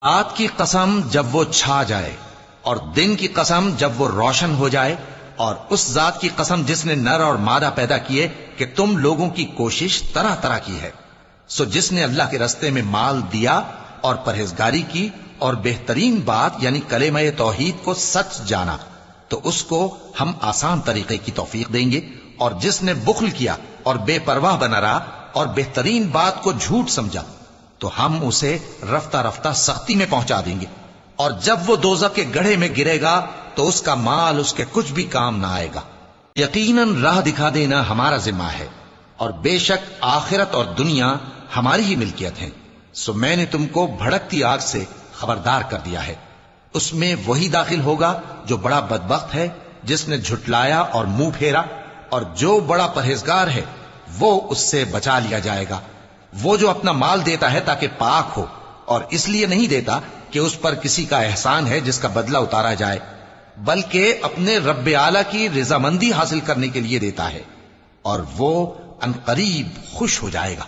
رات کی قسم جب وہ چھا جائے اور دن کی قسم جب وہ روشن ہو جائے، اور اس ذات کی قسم جس نے نر اور مادہ پیدا کیے کہ تم لوگوں کی کوشش طرح طرح کی ہے۔ سو جس نے اللہ کے رستے میں مال دیا اور پرہیزگاری کی اور بہترین بات یعنی کلمہ توحید کو سچ جانا، تو اس کو ہم آسان طریقے کی توفیق دیں گے، اور جس نے بخل کیا اور بے پرواہ بنا رہا اور بہترین بات کو جھوٹ سمجھا، تو ہم اسے رفتہ رفتہ سختی میں پہنچا دیں گے، اور جب وہ دوزخ کے گڑھے میں گرے گا تو اس کا مال اس کے کچھ بھی کام نہ آئے گا۔ یقیناً راہ دکھا دینا ہمارا ذمہ ہے، اور بے شک آخرت اور دنیا ہماری ہی ملکیت ہیں۔ سو میں نے تم کو بھڑکتی آگ سے خبردار کر دیا ہے، اس میں وہی داخل ہوگا جو بڑا بدبخت ہے، جس نے جھٹلایا اور منہ پھیرا، اور جو بڑا پرہیزگار ہے وہ اس سے بچا لیا جائے گا۔ وہ جو اپنا مال دیتا ہے تاکہ پاک ہو، اور اس لیے نہیں دیتا کہ اس پر کسی کا احسان ہے جس کا بدلہ اتارا جائے، بلکہ اپنے رب اعلی کی رضامندی حاصل کرنے کے لیے دیتا ہے، اور وہ عنقریب خوش ہو جائے گا۔